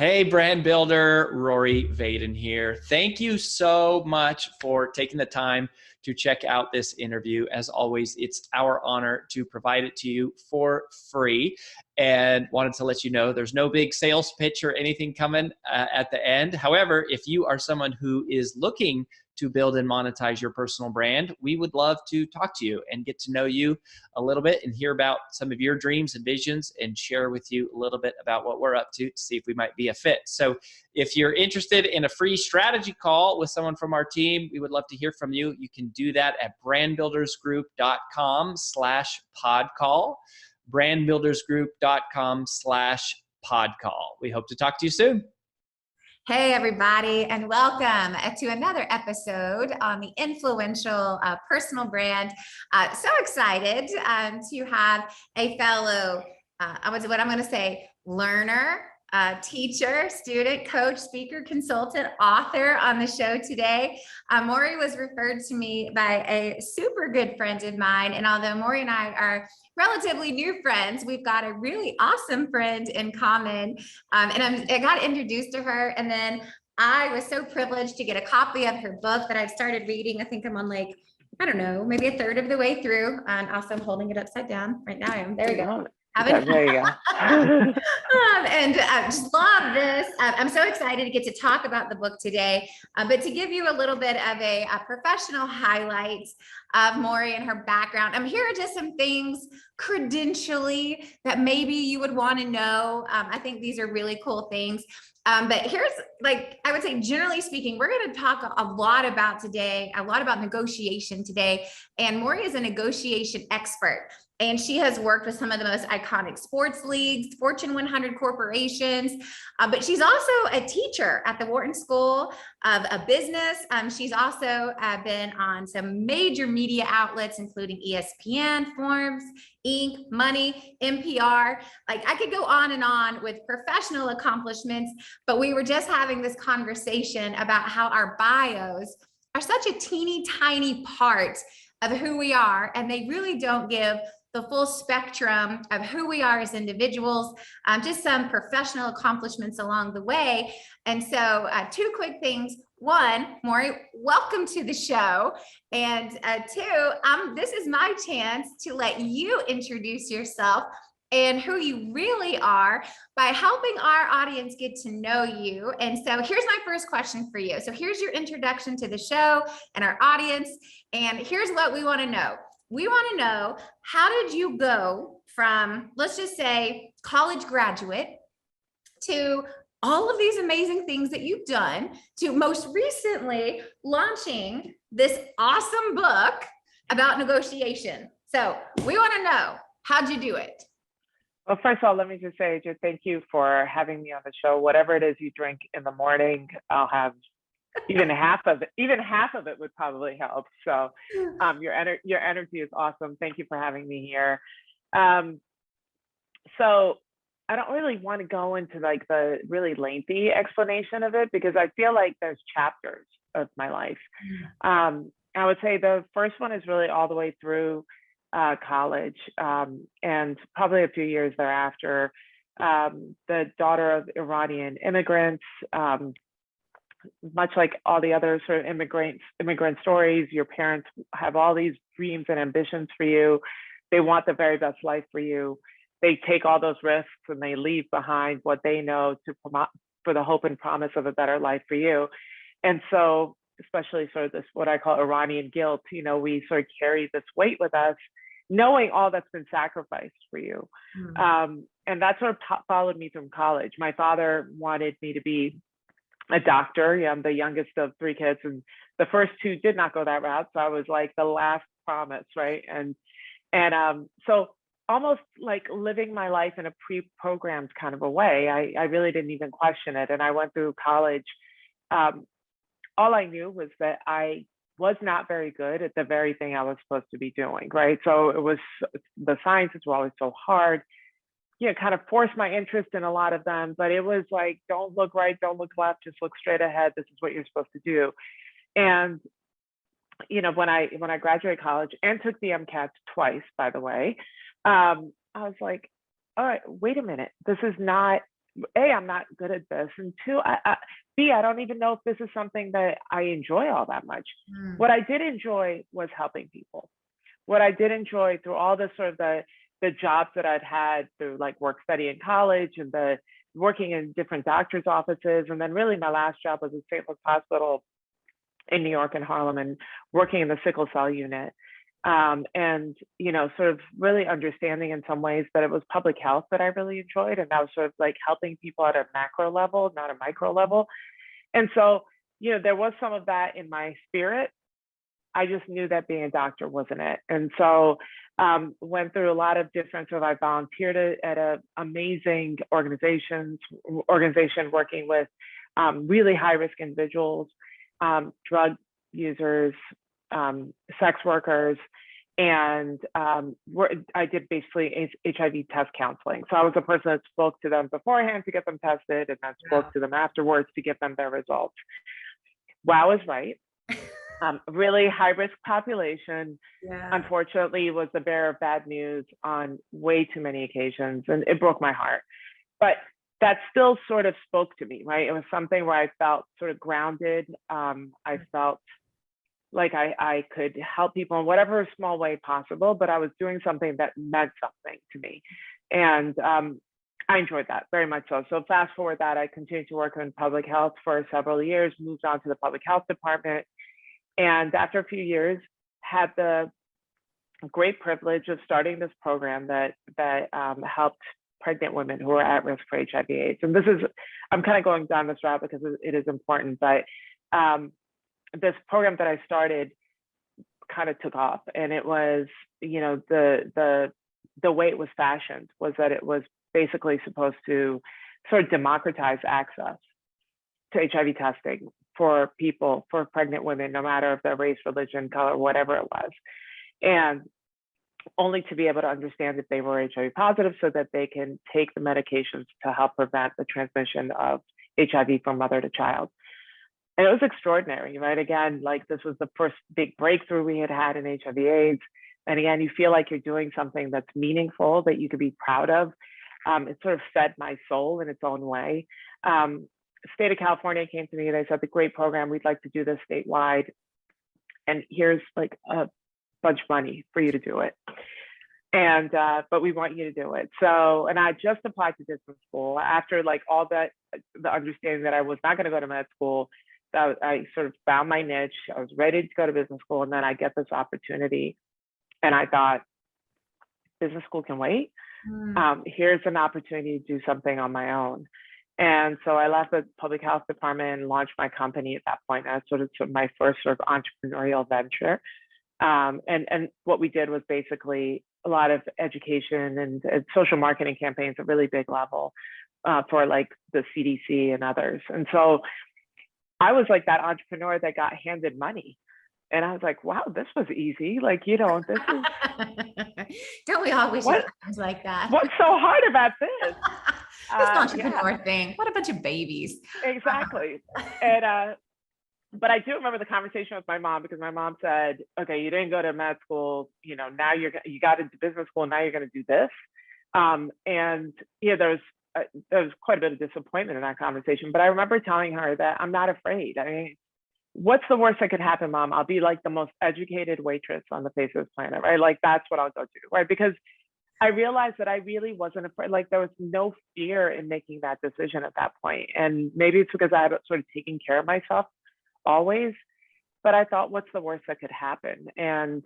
Hey, brand builder, Rory Vaden here. Thank you so much for taking the time to check out this interview. As always, it's our honor to provide it to you for free. And wanted to let you know there's no big sales pitch or anything coming at the end. However, if you are someone who is looking to build and monetize your personal brand, we would love to talk to you and get to know you a little bit and hear about some of your dreams and visions and share with you a little bit about what we're up to see if we might be a fit. So if you're interested in a free strategy call with someone from our team, we would love to hear from you. You can do that at brandbuildersgroup.com/podcall, brandbuildersgroup.com/podcall. We hope to talk to you soon. Hey, everybody, and welcome to another episode on the influential personal brand. So excited to have a fellow, what I'm going to say, learner, teacher, student, coach, speaker, consultant, author on the show today. Mori was referred to me by a super good friend of mine. And although Mori and I are relatively new friends, we've got a really awesome friend in common. I got introduced to her, and then I was so privileged to get a copy of her book that I've started reading. I think I'm on like, I don't know, maybe a third of the way through. And also I'm holding it upside down right now. There we go. There you go. Just love this. I'm so excited to get to talk about the book today, but to give you a little bit of a professional highlight of Mori and her background. Here are just some things credentially that maybe you would want to know. I think these are really cool things. But here's, like, I would say, generally speaking, we're going to talk a lot about negotiation today. And Mori is a negotiation expert. And she has worked with some of the most iconic sports leagues, Fortune 100 corporations, but she's also a teacher at the Wharton School of Business. She's also been on some major media outlets, including ESPN, Forbes, Inc., Money, NPR. Like, I could go on and on with professional accomplishments, but we were just having this conversation about how our bios are such a teeny tiny part of who we are, and they really don't give the full spectrum of who we are as individuals, just some professional accomplishments along the way. And so two quick things. One, Mori, welcome to the show. And two, this is my chance to let you introduce yourself and who you really are by helping our audience get to know you. And so here's my first question for you. So here's your introduction to the show and our audience. And here's what we want to know. We want to know, how did you go from, let's just say, college graduate to all of these amazing things that you've done to most recently launching this awesome book about negotiation? So we want to know, how'd you do it? Well, first of all, let me just say, thank you for having me on the show. Whatever it is you drink in the morning, I'll have even half of it. Even half of it would probably help. So your energy is awesome. Thank you for having me here. So I don't really want to go into like the really lengthy explanation of it, because I feel like there's chapters of my life. I would say the first one is really all the way through college, and probably a few years thereafter. The daughter of Iranian immigrants, much like all the other sort of immigrant stories, your parents have all these dreams and ambitions for you. They want the very best life for you. They take all those risks and they leave behind what they know for the hope and promise of a better life for you. And so, especially sort of this, what I call Iranian guilt, we sort of carry this weight with us, knowing all that's been sacrificed for you. And that sort of followed me through college. My father wanted me to be a doctor. I'm the youngest of three kids, and the first two did not go that route. So I was like the last promise, right? And so almost like living my life in a pre-programmed kind of a way. I really didn't even question it. And I went through college. All I knew was that I was not very good at the very thing I was supposed to be doing, right? So it was, the sciences were always so hard. Kind of forced my interest in a lot of them, but it was like, don't look right, don't look left, just look straight ahead. This is what you're supposed to do. And when I graduated college and took the MCAT twice, by the way, I was like, all right, wait a minute, this is not A, I'm not good at this. And two, B, I don't even know if this is something that I enjoy all that much. What I did enjoy was helping people. What I did enjoy through all the sort of the jobs that I'd had through like work study in college and the working in different doctors' offices. And then really my last job was at St. Luke's Hospital in New York and Harlem and working in the sickle cell unit. And, you know, sort of really understanding in some ways that it was public health that I really enjoyed. And that was sort of like helping people at a macro level, not a micro level. And so, you know, there was some of that in my spirit. I just knew that being a doctor wasn't it. And so went through a lot of different, so I volunteered at an amazing organization working with really high risk individuals, drug users, sex workers, and I did basically HIV test counseling. So I was the person that spoke to them beforehand to get them tested and then spoke to them afterwards to get them their results. Wow is right. Really high risk population, unfortunately, was the bearer of bad news on way too many occasions, and it broke my heart. But that still sort of spoke to me, right? It was something where I felt sort of grounded. I felt like I could help people in whatever small way possible, but I was doing something that meant something to me. And I enjoyed that very much so. So fast forward that, I continued to work in public health for several years, moved on to the public health department. And after a few years, had the great privilege of starting this program that helped pregnant women who are at risk for HIV/AIDS. And this is, I'm kind of going down this route because it is important, but this program that I started kind of took off. And it was, you know, the way it was fashioned was that it was basically supposed to sort of democratize access to HIV testing for people, for pregnant women, no matter if their race, religion, color, whatever it was. And only to be able to understand if they were HIV positive so that they can take the medications to help prevent the transmission of HIV from mother to child. And it was extraordinary, right? Again, like this was the first big breakthrough we had had in HIV/AIDS. And again, you feel like you're doing something that's meaningful, that you could be proud of. It sort of fed my soul in its own way. State of California came to me, they said, the great program, we'd like to do this statewide. And here's like a bunch of money for you to do it. And, but we want you to do it. So, and I just applied to business school after like all that, the understanding that I was not going to go to med school. I sort of found my niche. I was ready to go to business school. And then I get this opportunity. And I thought, business school can wait. Here's an opportunity to do something on my own. And so I left the public health department and launched my company at that point. That's sort of my first sort of entrepreneurial venture. And what we did was basically a lot of education and social marketing campaigns at a really big level for like the CDC and others. And so I was like that entrepreneur that got handed money. And I was like, wow, this was easy. Like, you know, this is. Don't we all wish it was like that? What's so hard about this? This entrepreneur thing. What a bunch of babies. Exactly. And but I do remember the conversation with my mom, because my mom said, okay, you didn't go to med school, you know, now you got into business school, now you're going to do this. And yeah, there was quite a bit of disappointment in that conversation, but I remember telling her that I'm not afraid. I mean, what's the worst that could happen, Mom? I'll be like the most educated waitress on the face of this planet, right? Like that's what I'll go do, right? Because I realized that I really wasn't afraid. Like there was no fear in making that decision at that point. And maybe it's because I had sort of taken care of myself always, but I thought, what's the worst that could happen? And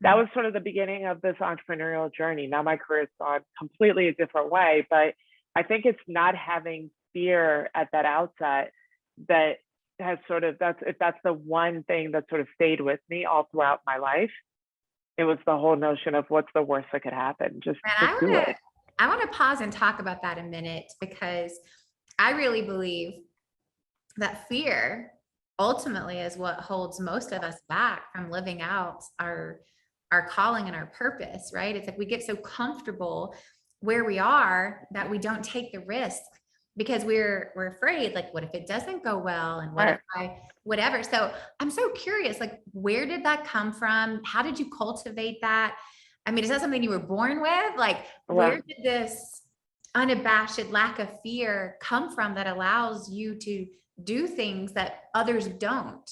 that was sort of the beginning of this entrepreneurial journey. Now my career has gone completely a different way, but I think it's not having fear at that outset that has sort of, that's the one thing that sort of stayed with me all throughout my life. It was the whole notion of what's the worst that could happen. Just do it. I want to pause and talk about that a minute, because I really believe that fear ultimately is what holds most of us back from living out our calling and our purpose, right? It's like we get so comfortable where we are that we don't take the risk because we're afraid, like, what if it doesn't go well? And what if whatever. So I'm so curious, like, where did that come from? How did you cultivate that? I mean, is that something you were born with? Like, where did this unabashed lack of fear come from that allows you to do things that others don't?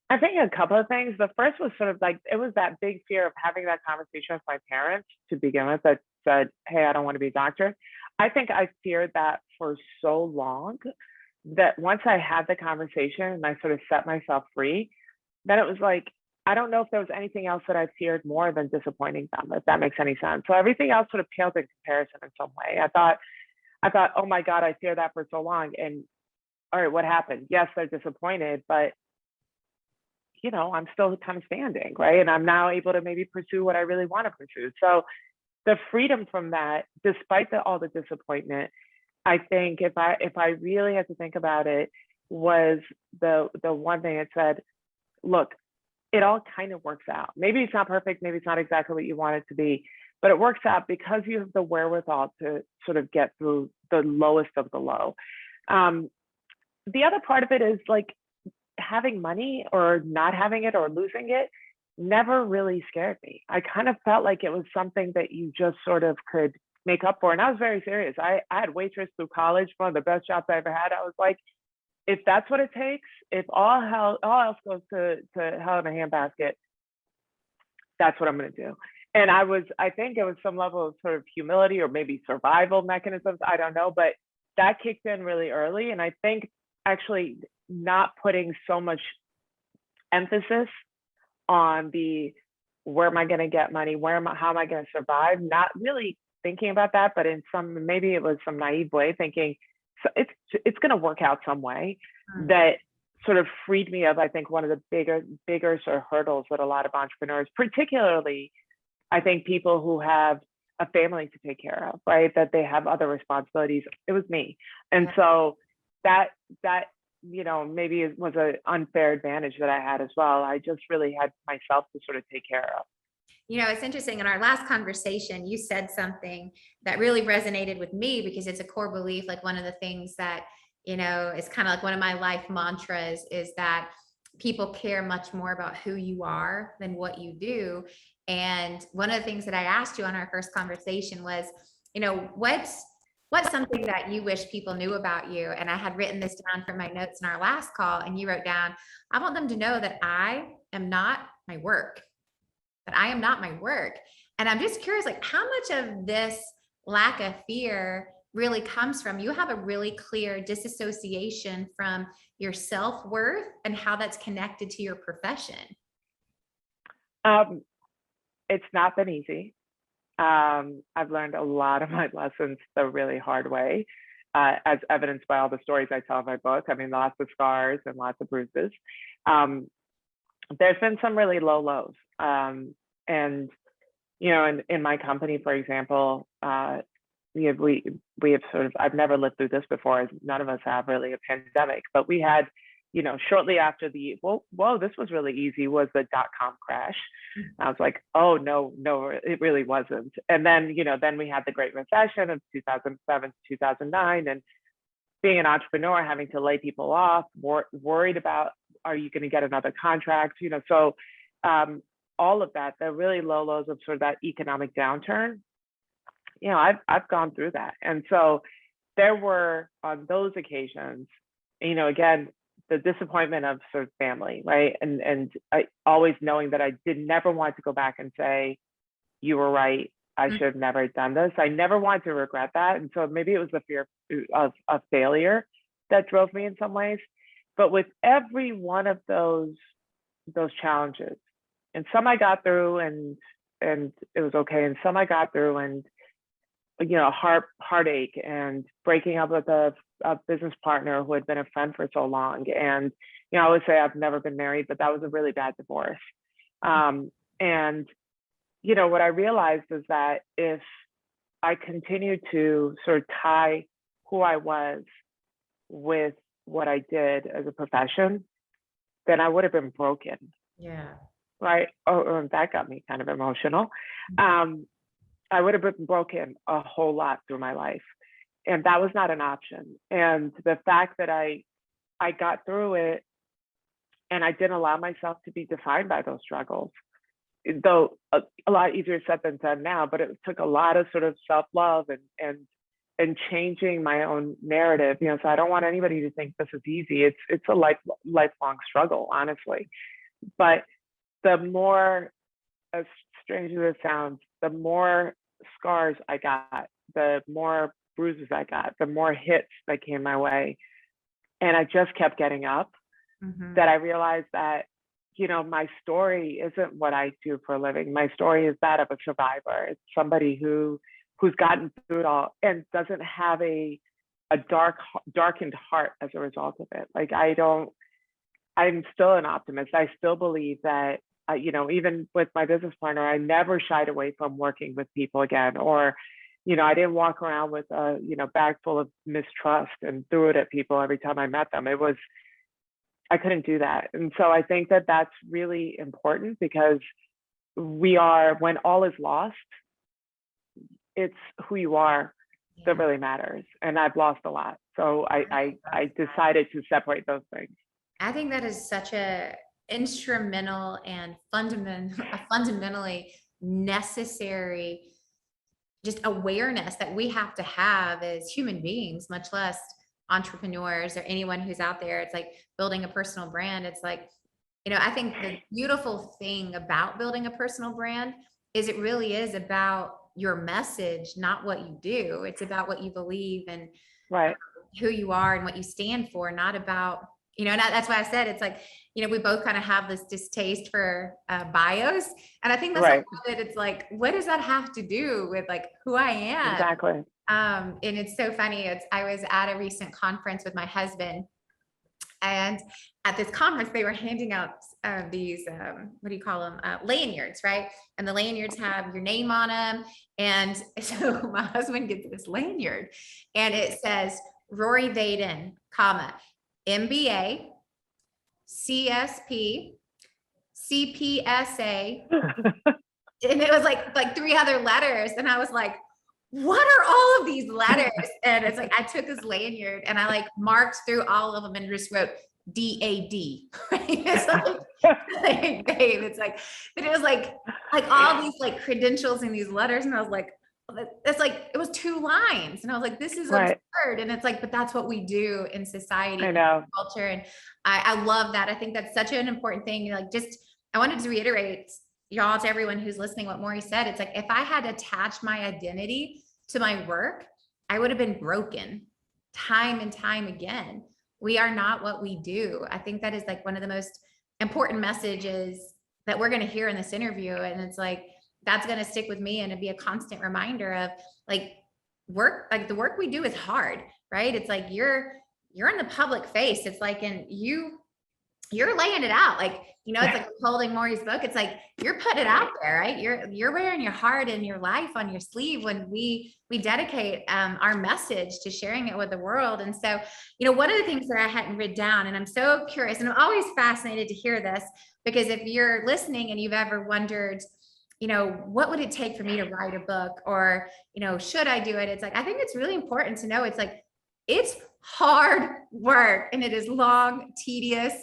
I think a couple of things. The first was sort of like, it was that big fear of having that conversation with my parents to begin with that said, hey, I don't want to be a doctor. I think I feared that for so long that once I had the conversation and I sort of set myself free, then it was like, I don't know if there was anything else that I feared more than disappointing them, if that makes any sense. So everything else sort of paled in comparison in some way. I thought, oh my God, I feared that for so long. And all right, what happened? Yes, they're disappointed, but you know, I'm still kind of standing, right? And I'm now able to maybe pursue what I really want to pursue. So the freedom from that, despite all the disappointment, I think if I really had to think about it, was the one thing that said, look, it all kind of works out. Maybe it's not perfect, maybe it's not exactly what you want it to be, but it works out because you have the wherewithal to sort of get through the lowest of the low. The other part of it is like, having money or not having it or losing it never really scared me. I kind of felt like it was something that you just sort of could make up for. And I was very serious. I had waitress through college, one of the best jobs I ever had. I was like, if that's what it takes, if all else goes to hell in a handbasket, that's what I'm going to do. And I think it was some level of sort of humility or maybe survival mechanisms. I don't know, but that kicked in really early. And I think actually not putting so much emphasis on where am I going to get money, how am I going to survive, not really thinking about that, but in maybe it was some naive way thinking, so it's going to work out some way. That sort of freed me of, I think, one of the bigger sort of hurdles that a lot of entrepreneurs, particularly I think people who have a family to take care of, right, that they have other responsibilities. It was me. And so that you know, maybe it was an unfair advantage that I had as well. I just really had myself to sort of take care of. You know, it's interesting. In our last conversation, you said something that really resonated with me because it's a core belief. Like one of the things that, you know, is kind of like one of my life mantras is that people care much more about who you are than what you do. And one of the things that I asked you on our first conversation was, you know, what's something that you wish people knew about you? And I had written this down from my notes in our last call, and you wrote down, I want them to know that I am not my work, that I am not my work. And I'm just curious, like how much of this lack of fear really comes from, you have a really clear disassociation from your self-worth and how that's connected to your profession. It's not been easy. I've learned a lot of my lessons the really hard way, as evidenced by all the stories I tell in my book. I mean, lots of scars and lots of bruises. There's been some really low lows. And, you know, in my company, for example, we have sort of, I've never lived through this before, as none of us have really, a pandemic, but we had, you know, shortly after whoa, this was really easy, was the .com crash. I was like, oh, no, it really wasn't. And then, you know, then we had the Great Recession of 2007 to 2009, and being an entrepreneur, having to lay people off, worried about, are you going to get another contract? You know, so all of that, the really low lows of sort of that economic downturn, you know, I've gone through that. And so there were, on those occasions, you know, again, the disappointment of sort of family, right? And I always knowing that I never want to go back and say, you were right, I should have never done this. I never wanted to regret that. And so maybe it was the fear of failure that drove me in some ways. But with every one of those challenges, and some I got through and it was okay, and some I got through and, you know, heartache and breaking up with a business partner who had been a friend for so long. And, you know, I would say I've never been married, but that was a really bad divorce. And, you know, what I realized is that if I continued to sort of tie who I was with what I did as a profession, then I would have been broken. Yeah. Right. Or that got me kind of emotional. I would have been broken a whole lot through my life. And that was not an option. And the fact that I got through it and I didn't allow myself to be defined by those struggles, though a lot easier said than done now, but it took a lot of sort of self-love and changing my own narrative. So I don't want anybody to think this is easy. It's a lifelong struggle, honestly. But the more, as strange as it sounds, the more scars I got, the more bruises I got, the more hits that came my way, and I just kept getting up. That I realized that, my story isn't what I do for a living. My story is that of a survivor. It's somebody who's gotten through it all and doesn't have a darkened heart as a result of it. Like, I'm still an optimist. I still believe that, even with my business partner, I never shied away from working with people again, or, I didn't walk around with a, bag full of mistrust and threw it at people every time I met them. I couldn't do that. And so I think that that's really important, because when all is lost, it's who you are that really matters. And I've lost a lot. So I decided to separate those things. I think that is such a instrumental and fundamentally necessary just awareness that we have to have as human beings, much less entrepreneurs or anyone who's out there. It's like building a personal brand. It's like, I think the beautiful thing about building a personal brand is it really is about your message, not what you do. It's about what you believe and who you are and what you stand for, not about, and that's why I said it's like, we both kind of have this distaste for bios. And I think that's right. It's like, what does that have to do with like who I am? Exactly. And it's so funny. I was at a recent conference with my husband, and at this conference, they were handing out these, what do you call them? Lanyards, right? And the lanyards have your name on them. And so my husband gets this lanyard and it says, Rory Vaden, comma, MBA, CSP, CPSA. And it was like 3 other letters. And I was like, what are all of these letters? And it's like, I took his lanyard and I like marked through all of them and just wrote DAD. Right? It's like, babe, it's like, but it was like all these like credentials in these letters. And I was like, that's like, it was 2 lines. And I was like, this is absurd. And it's like, but that's what we do in society, I know. Culture. And I love that. I think that's such an important thing. Like, I wanted to reiterate, y'all, to everyone who's listening, what Mori said. It's like, if I had attached my identity to my work, I would have been broken time and time again. We are not what we do. I think that is like one of the most important messages that we're going to hear in this interview. And it's like, that's going to stick with me and it'd be a constant reminder of like work, like the work we do is hard, right? It's like, you're in the public face. It's like, and you're laying it out. Like, it's like holding Mori's book. It's like, you're putting it out there, right? You're wearing your heart and your life on your sleeve when we dedicate our message to sharing it with the world. And so, one of the things that I hadn't written down, and I'm so curious, and I'm always fascinated to hear this, because if you're listening and you've ever wondered, what would it take for me to write a book, or, should I do it? It's like, I think it's really important to know, it's like, it's hard work and it is long, tedious.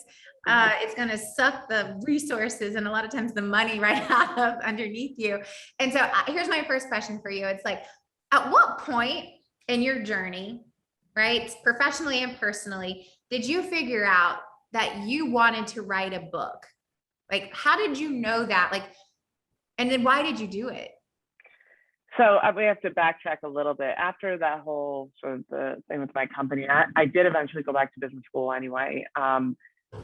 It's going to suck the resources and a lot of times the money right out of underneath you. And so here's my first question for you. It's like, at what point in your journey, right, professionally and personally, did you figure out that you wanted to write a book? Like, how did you know that? Like, and then why did you do it? So we have to backtrack a little bit. After that whole sort of the thing with my company, I did eventually go back to business school anyway.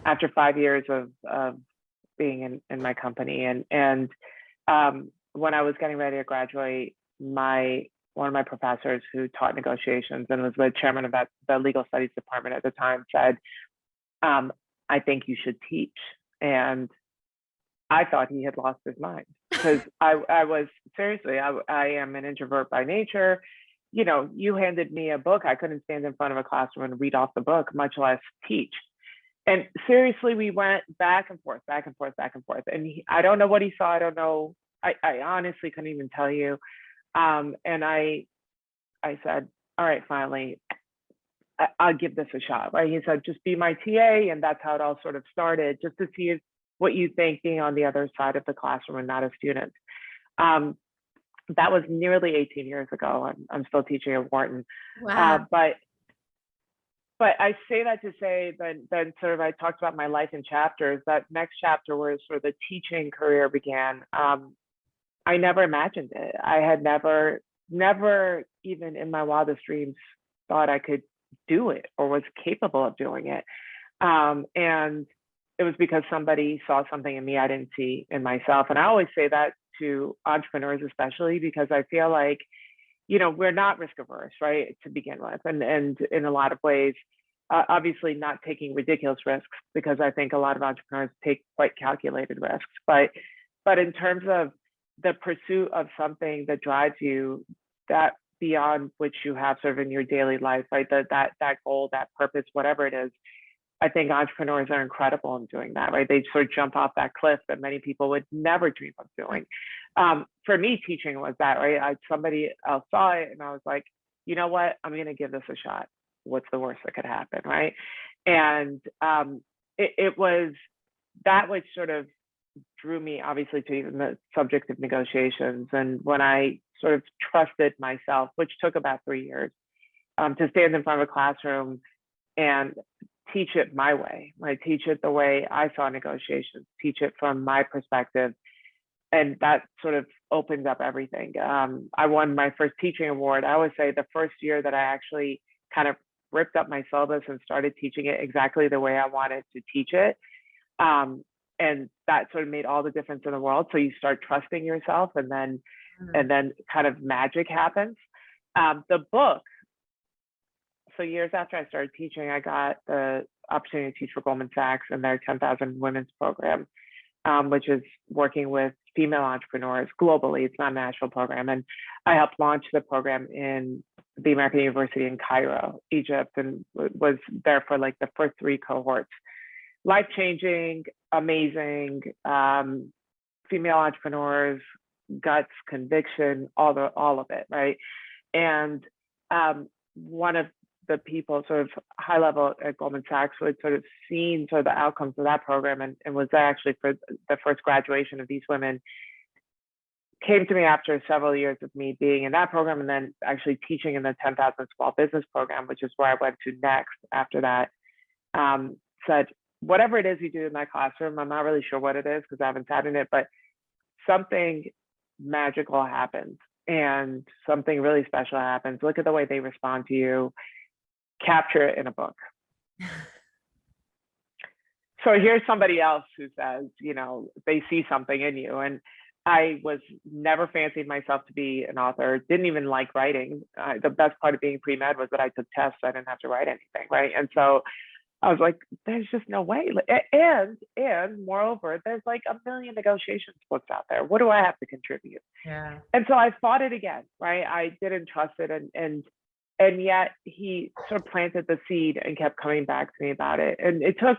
After 5 years of being in my company, and when I was getting ready to graduate, one of my professors who taught negotiations and was the chairman of the legal studies department at the time said, I think you should teach. And I thought he had lost his mind, because I was seriously, I am an introvert by nature. You handed me a book, I couldn't stand in front of a classroom and read off the book, much less teach. And seriously, we went back and forth. And I don't know what he saw. I don't know. I honestly couldn't even tell you. And I said, all right, finally, I'll give this a shot. Right? He said, just be my TA. And that's how it all sort of started, just to see what you think being on the other side of the classroom and not a student. That was nearly 18 years ago. I'm still teaching at Wharton. Wow. But I say that to say that then sort of I talked about my life in chapters. That next chapter where sort of the teaching career began, I never imagined it. I had never even in my wildest dreams thought I could do it or was capable of doing it. And it was because somebody saw something in me I didn't see in myself. And I always say that to entrepreneurs, especially because I feel like, you know, we're not risk averse, right, to begin with. And in a lot of ways, obviously not taking ridiculous risks, because I think a lot of entrepreneurs take quite calculated risks. But in terms of the pursuit of something that drives you, that beyond which you have sort of in your daily life, right, that goal, that purpose, whatever it is, I think entrepreneurs are incredible in doing that, right? They sort of jump off that cliff that many people would never dream of doing. For me, teaching was that, right? Somebody else saw it and I was like, you know what? I'm going to give this a shot. What's the worst that could happen, right? And it was that which sort of drew me, obviously, to even the subject of negotiations. And when I sort of trusted myself, which took about 3 years, to stand in front of a classroom and teach it my way, right? Teach it the way I saw negotiations, teach it from my perspective. And that sort of opened up everything. I won my first teaching award. I always say the first year that I actually kind of ripped up my syllabus and started teaching it exactly the way I wanted to teach it. And that sort of made all the difference in the world. So you start trusting yourself, and then kind of magic happens. The book, so years after I started teaching, I got the opportunity to teach for Goldman Sachs and their 10,000 Women's program, which is working with female entrepreneurs globally. It's not a national program. And I helped launch the program in the American University in Cairo, Egypt, and was there for like the first 3 cohorts. Life-changing, amazing, female entrepreneurs, guts, conviction, all of it, right? And one of the people sort of high level at Goldman Sachs who had sort of seen sort of the outcomes of that program and was there actually for the first graduation of these women, came to me after several years of me being in that program and then actually teaching in the 10,000 Small Business program, which is where I went to next after that, said, whatever it is you do in that classroom, I'm not really sure what it is because I haven't sat in it, but something magical happens and something really special happens. Look at the way they respond to you. Capture it in a book. So here's somebody else who says, you know, they see something in you. And I was never fancied myself to be an author, didn't even like writing. The best part of being pre-med was that I took tests. I didn't have to write anything, right? And so I was like, there's just no way. And moreover, there's like a million negotiations books out there. What do I have to contribute? Yeah. And so I fought it again, right? I didn't trust it. And yet he sort of planted the seed and kept coming back to me about it. And it took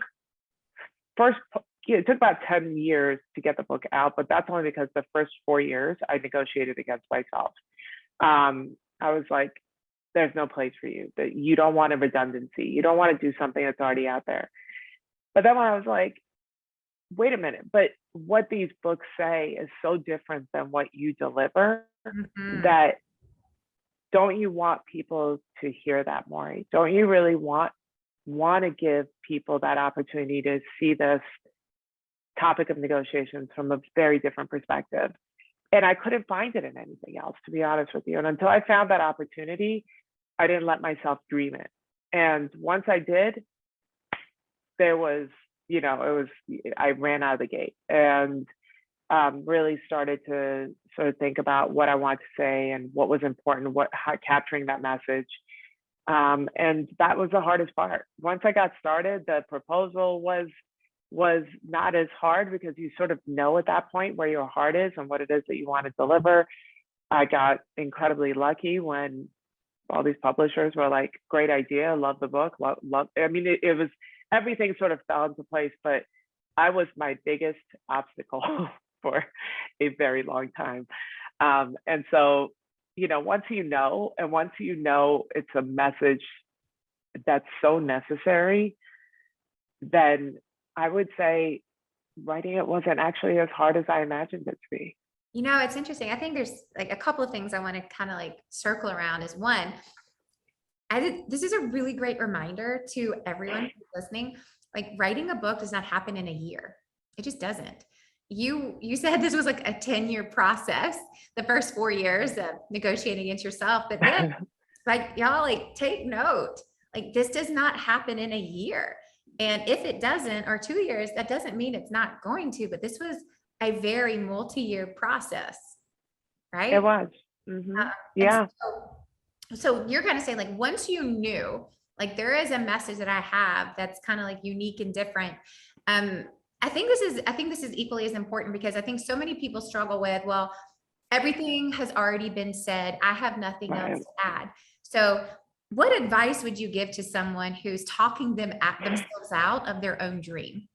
about 10 years to get the book out, but that's only because the first 4 years I negotiated against myself. I was like, there's no place for you, that you don't want a redundancy. You don't want to do something that's already out there. But then when I was like, wait a minute, but what these books say is so different than what you deliver, that don't you want people to hear that, Mori? Don't you really want to give people that opportunity to see this topic of negotiations from a very different perspective? And I couldn't find it in anything else, to be honest with you. And until I found that opportunity, I didn't let myself dream it. And once I did, there was, you know, I ran out of the gate and really started to sort of think about what I want to say and what was important, how capturing that message. And that was the hardest part. Once I got started, the proposal was not as hard because you sort of know at that point where your heart is and what it is that you want to deliver. I got incredibly lucky when all these publishers were like, great idea, love the book, love. I mean, it was, everything sort of fell into place, but I was my biggest obstacle for a very long time. And so, you know, once you know it's a message that's so necessary, then I would say writing it wasn't actually as hard as I imagined it to be. You know, it's interesting. I think there's like a couple of things I want to kind of like circle around is one, this is a really great reminder to everyone who's listening. Like writing a book does not happen in a year. It just doesn't. You said this was like a 10-year process, the first 4 years of negotiating against yourself. But then like y'all like take note, like this does not happen in a year. And if it doesn't, or 2 years, that doesn't mean it's not going to, but this was a very multi-year process, right? It was. Mm-hmm. Yeah. So you're kind of saying like, once you knew, like there is a message that I have that's kind of like unique and different. I think this is equally as important because I think so many people struggle with, well, everything has already been said. I have nothing else to add. So what advice would you give to someone who's talking themselves out of their own dream?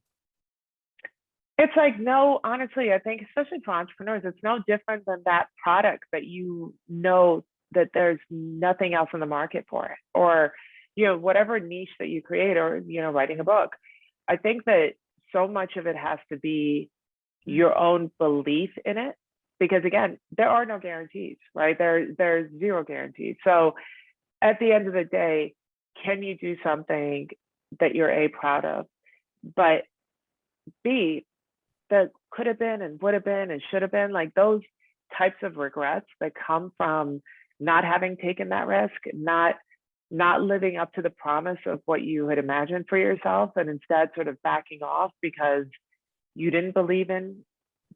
It's like, no, honestly, I think especially for entrepreneurs, it's no different than that product that you know that there's nothing else in the market for it, or, you know, whatever niche that you create, or, you know, writing a book. I think that so much of it has to be your own belief in it, because again, there are no guarantees, right? There's zero guarantees. So at the end of the day, can you do something that you're A, proud of, but B, that could have been and would have been and should have been, like those types of regrets that come from not having taken that risk, not living up to the promise of what you had imagined for yourself, and instead sort of backing off because you didn't believe in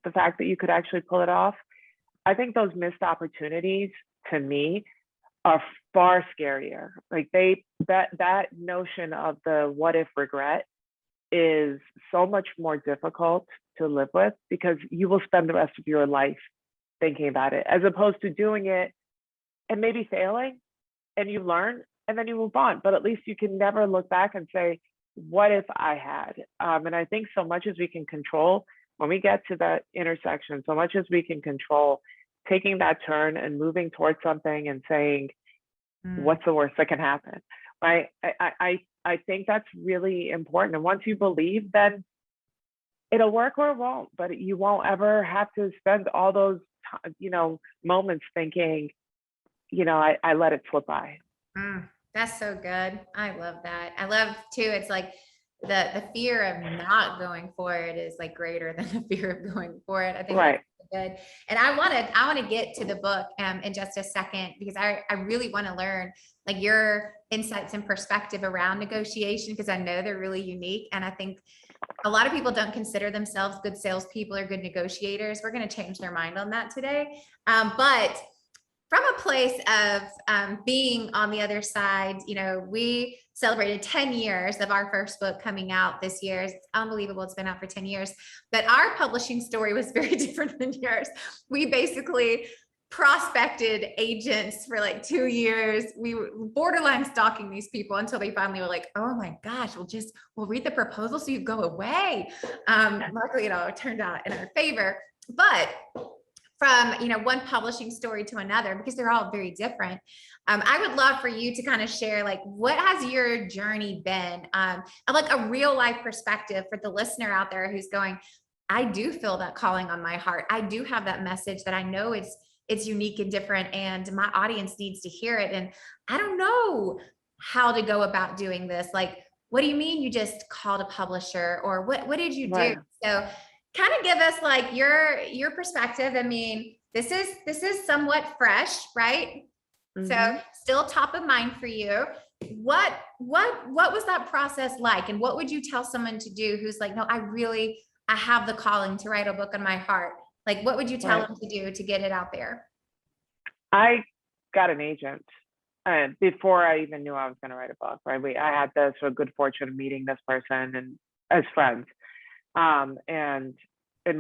the fact that you could actually pull it off. I think those missed opportunities, to me, are far scarier. Like that notion of the what if regret is so much more difficult to live with, because you will spend the rest of your life thinking about it, as opposed to doing it and maybe failing, and you learn and then you move on. But at least you can never look back and say, what if I had? And I think so much as we can control when we get to that intersection, so much as we can control taking that turn and moving towards something and saying, what's the worst that can happen, right? I think that's really important. And once you believe, then it'll work or it won't, but you won't ever have to spend all those, you know, moments thinking, you know, I let it slip by. That's so good. I love that. I love too, it's like the fear of not going for it is like greater than the fear of going for it. I think right. That's good. And I want to get to the book in just a second, because I really want to learn like your insights and perspective around negotiation, because I know they're really unique. And I think a lot of people don't consider themselves good salespeople or good negotiators. We're going to change their mind on that today. But from a place of being on the other side, you know, we celebrated 10 years of our first book coming out this year. It's unbelievable. It's been out for 10 years, but our publishing story was very different than yours. We basically prospected agents for like 2 years. We were borderline stalking these people until they finally were like, oh my gosh, we'll read the proposal so you go away. Luckily, you know, it turned out in our favor. But from, you know, one publishing story to another, because they're all very different. I would love for you to kind of share, like, what has your journey been? Like a real life perspective for the listener out there who's going, I do feel that calling on my heart. I do have that message that I know it's unique and different, and my audience needs to hear it. And I don't know how to go about doing this. Like, what do you mean you just called a publisher, or what did you do? Right. So kind of give us like your perspective. I mean, this is somewhat fresh, right? So still top of mind for you. What was that process like? And what would you tell someone to do who's like, no, I have the calling to write a book on my heart. Like, what would you tell them to do to get it out there? I got an agent before I even knew I was going to write a book, right? I had the sort of good fortune of meeting this person and as friends. And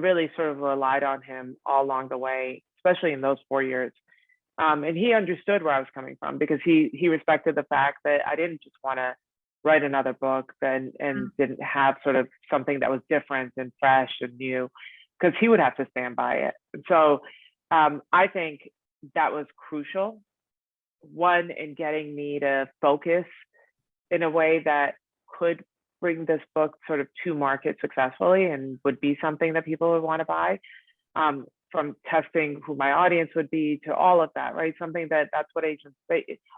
really sort of relied on him all along the way, especially in those 4 years. And he understood where I was coming from, because he respected the fact that I didn't just want to write another book and didn't have sort of something that was different and fresh and new, because he would have to stand by it. And so I think that was crucial, one, in getting me to focus in a way that could bring this book sort of to market successfully and would be something that people would want to buy. From testing who my audience would be to all of that, right? Something that's what agents,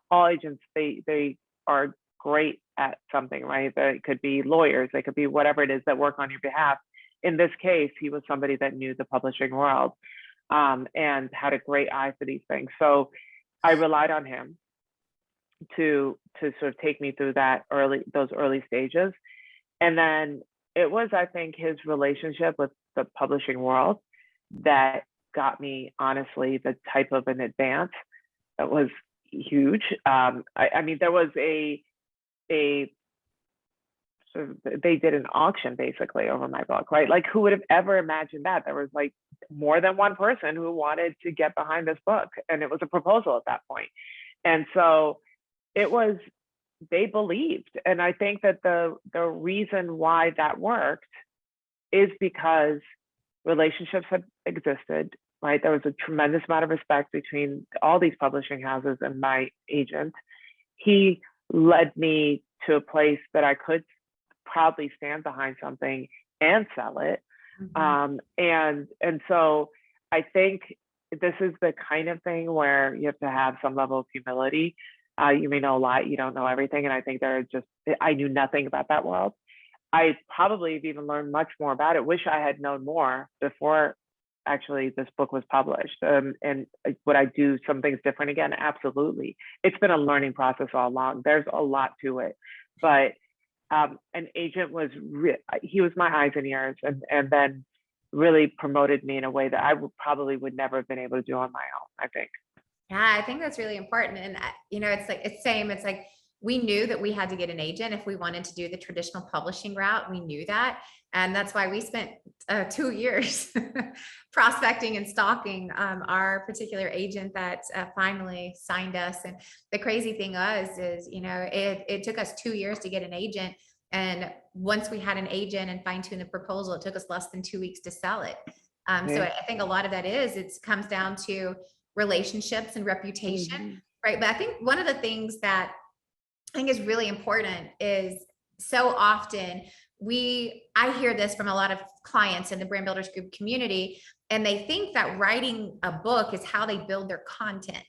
all agents, they are great at something, right? It could be lawyers, they could be whatever it is that work on your behalf. In this case, he was somebody that knew the publishing world and had a great eye for these things. So I relied on him to sort of take me through those early stages. And then it was, I think, his relationship with the publishing world that got me, honestly, the type of an advance that was huge. I mean, there was a sort of, they did an auction basically over my book, right? Like, who would have ever imagined that? There was like more than one person who wanted to get behind this book, and it was a proposal at that point. And so it was, they believed. And I think that the reason why that worked is because relationships had existed, right? There was a tremendous amount of respect between all these publishing houses and my agent. He led me to a place that I could proudly stand behind something and sell it. And so I think this is the kind of thing where you have to have some level of humility. You may know a lot, you don't know everything. And I think I knew nothing about that world. I probably have even learned much more about it. Wish I had known more before actually this book was published. And would I do some things different again? Absolutely. It's been a learning process all along. There's a lot to it, but an agent was, he was my eyes and ears, and then really promoted me in a way that I would never have been able to do on my own, I think. Yeah, I think that's really important. And it's like, we knew that we had to get an agent if we wanted to do the traditional publishing route. We knew that. And that's why we spent 2 years prospecting and stalking our particular agent that finally signed us. And the crazy thing is, it took us 2 years to get an agent. And once we had an agent and fine-tune the proposal, it took us less than 2 weeks to sell it. So I think a lot of that it comes down to relationships and reputation, right? But I think one of the things that I think is really important is, so often I hear this from a lot of clients in the Brand Builders Group community, and they think that writing a book is how they build their content.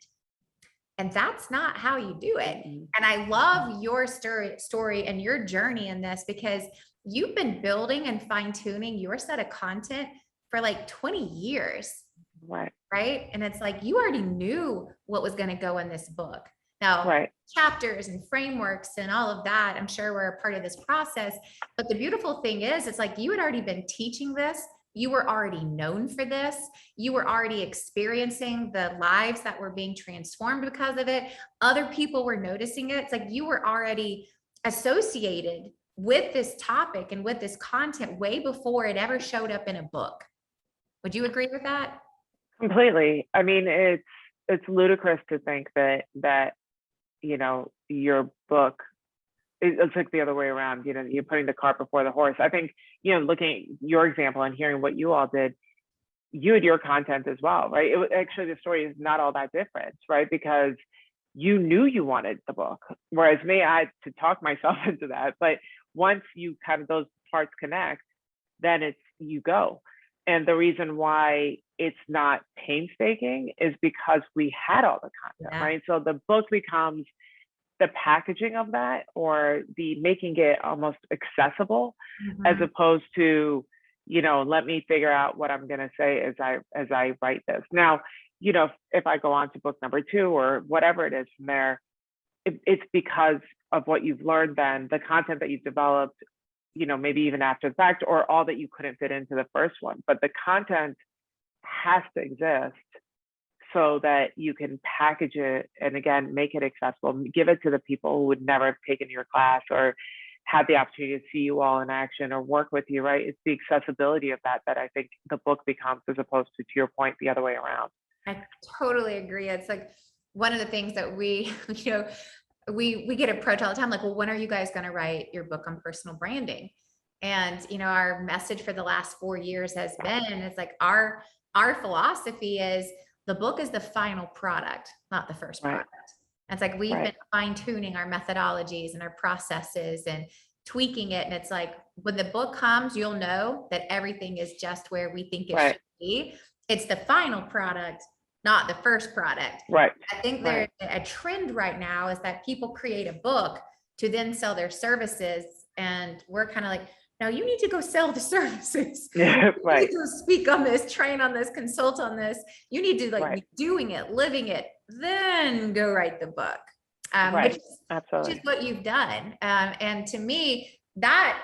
And that's not how you do it. And I love your story and your journey in this, because you've been building and fine-tuning your set of content for like 20 years. Right. And it's like, you already knew what was going to go in this book. Now, chapters and frameworks and all of that, I'm sure were a part of this process. But the beautiful thing is, it's like you had already been teaching this. You were already known for this. You were already experiencing the lives that were being transformed because of it. Other people were noticing it. It's like you were already associated with this topic and with this content way before it ever showed up in a book. Would you agree with that? Completely. I mean, it's ludicrous to think that your book, it's like the other way around. You're putting the cart before the horse. I think, looking at your example and hearing what you all did, you had your content as well, right? Actually, the story is not all that different, right? Because you knew you wanted the book, whereas me, I had to talk myself into that. But once you kind of, those parts connect, then you go. And the reason why it's not painstaking is because we had all the content, right? So the book becomes the packaging of that, or the making it almost accessible, as opposed to, let me figure out what I'm going to say as I write this. Now, if I go on to book number 2 or whatever it is from there, it's because of what you've learned then, the content that you've developed, maybe even after the fact, or all that you couldn't fit into the first one. But the content has to exist so that you can package it and, again, make it accessible, give it to the people who would never have taken your class or had the opportunity to see you all in action or work with you, right? It's the accessibility of that I think the book becomes, as opposed to your point, the other way around. I totally agree. It's like one of the things that we get approached all the time, like, well, when are you guys going to write your book on personal branding? And, our message for the last 4 years has been, it's like our philosophy is the book is the final product, not the first product. It's like we've been fine-tuning our methodologies and our processes and tweaking it. And it's like, when the book comes, you'll know that everything is just where we think it Right. should be. It's the final product, not the first product. Right. I think Right. there's a trend right now is that people create a book to then sell their services. And we're kind of like, now you need to go sell the services. You Right. need to speak on this, train on this, consult on this. You need to like Right. be doing it, living it, then go write the book. Right. Which is Absolutely. what you've done. And to me, that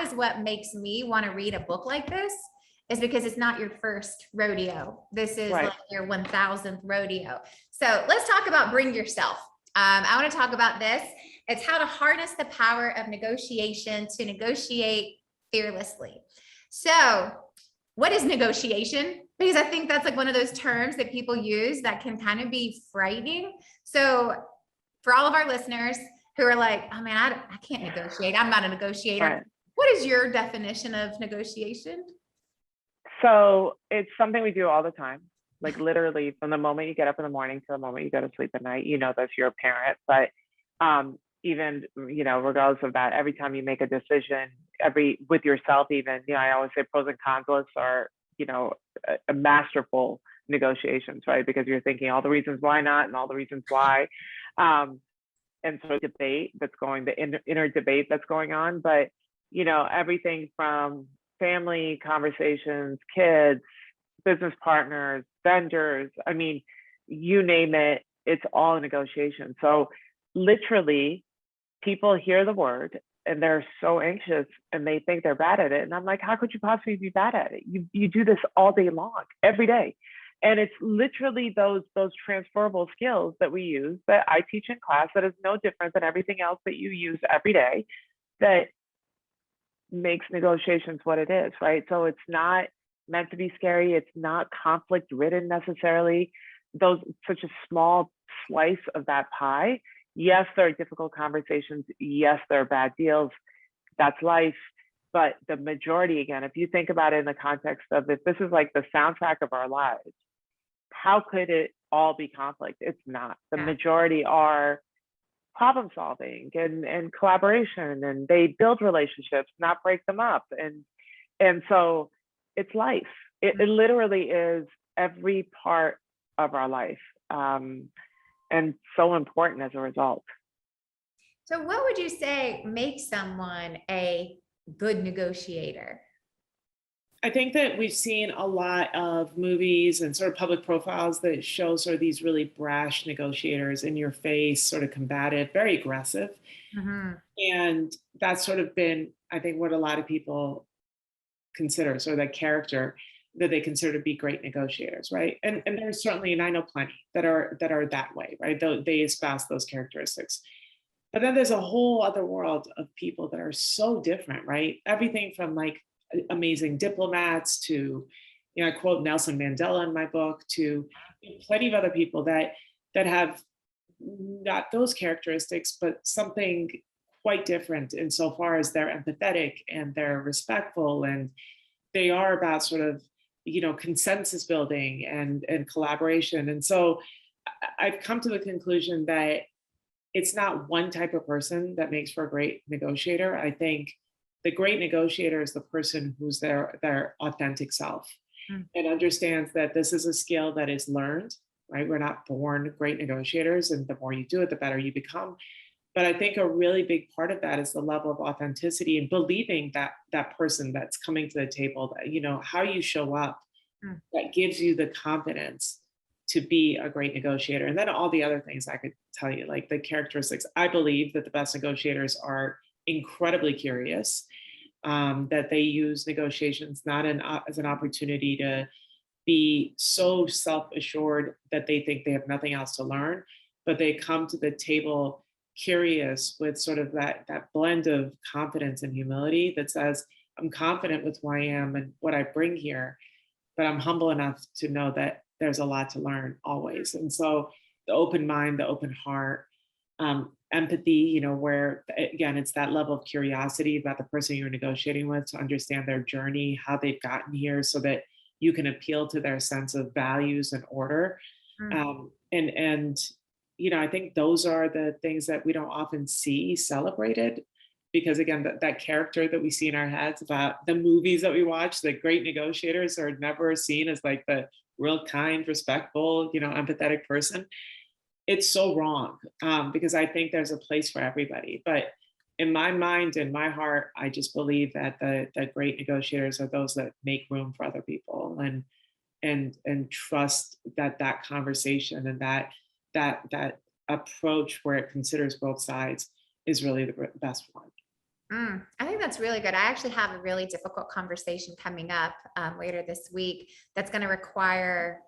is what makes me want to read a book like this, is because it's not your first rodeo. This is Right. like your 1000th rodeo. So let's talk about Bring Yourself. I want to talk about this. It's how to harness the power of negotiation to negotiate fearlessly. So what is negotiation? Because I think that's like one of those terms that people use that can kind of be frightening. So for all of our listeners who are like, oh man, I can't negotiate. I'm not a negotiator. Right. What is your definition of negotiation? So it's something we do all the time. Like literally from the moment you get up in the morning to the moment you go to sleep at night, you know, that's your parent. But even, you know, regardless of that, every time you make a decision, with yourself, even, you know, I always say pros and cons lists are, you know, a masterful negotiations, right? Because you're thinking all the reasons why not and all the reasons why. And so debate that's going, the inner debate that's going on. But, you know, everything from family conversations, kids, business partners, vendors, I mean, you name it, it's all a negotiation. So literally people hear the word and they're so anxious and they think they're bad at it. And I'm like, how could you possibly be bad at it? You do this all day long, every day. And it's literally those transferable skills that we use, that I teach in class, that is no different than everything else that you use every day, that makes negotiations what it is, right? So it's not meant to be scary. It's not conflict ridden necessarily. Such a small slice of that pie. Yes, there are difficult conversations. Yes, there are bad deals. That's life. But the majority, again, if you think about it in the context of, if this is like the soundtrack of our lives, how could it all be conflict? It's not. The majority are problem solving and collaboration, and they build relationships, not break them up. And so it's life. It literally is every part of our life, and so important as a result. So what would you say makes someone a good negotiator? I think that we've seen a lot of movies and sort of public profiles that show sort of these really brash negotiators, in your face, sort of combative, very aggressive. Mm-hmm. And that's sort of been, I think, what a lot of people consider sort of that character that they consider to be great negotiators, right? And there's certainly, and I know plenty that are that way, right? They espouse those characteristics. But then there's a whole other world of people that are so different, right? Everything from like amazing diplomats to, you know, I quote Nelson Mandela in my book, to plenty of other people that have not those characteristics, but something quite different insofar as they're empathetic and they're respectful, and they are about sort of, you know, consensus building and collaboration. And so I've come to the conclusion that it's not one type of person that makes for a great negotiator. I think the great negotiator is the person who's their authentic self and understands that this is a skill that is learned, right? We're not born great negotiators, and the more you do it, the better you become. But I think a really big part of that is the level of authenticity and believing that that person that's coming to the table, that, you know, how you show up, that gives you the confidence to be a great negotiator. And then all the other things I could tell you, like the characteristics. I believe that the best negotiators are incredibly curious, that they use negotiations not as an opportunity to be so self-assured that they think they have nothing else to learn, but they come to the table curious with sort of that blend of confidence and humility that says, I'm confident with who I am and what I bring here, but I'm humble enough to know that there's a lot to learn always. And so the open mind, the open heart, empathy, you know, where again, it's that level of curiosity about the person you're negotiating with, to understand their journey, how they've gotten here, so that you can appeal to their sense of values and order. And you know, I think those are the things that we don't often see celebrated because again, that character that we see in our heads about the movies that we watch, the great negotiators are never seen as like the real kind, respectful, empathetic person. It's so wrong, because I think there's a place for everybody. But in my mind, in my heart, I just believe that the great negotiators are those that make room for other people, and trust that conversation and that approach where it considers both sides is really the best one. I think that's really good. I actually have a really difficult conversation coming up later this week that's going to require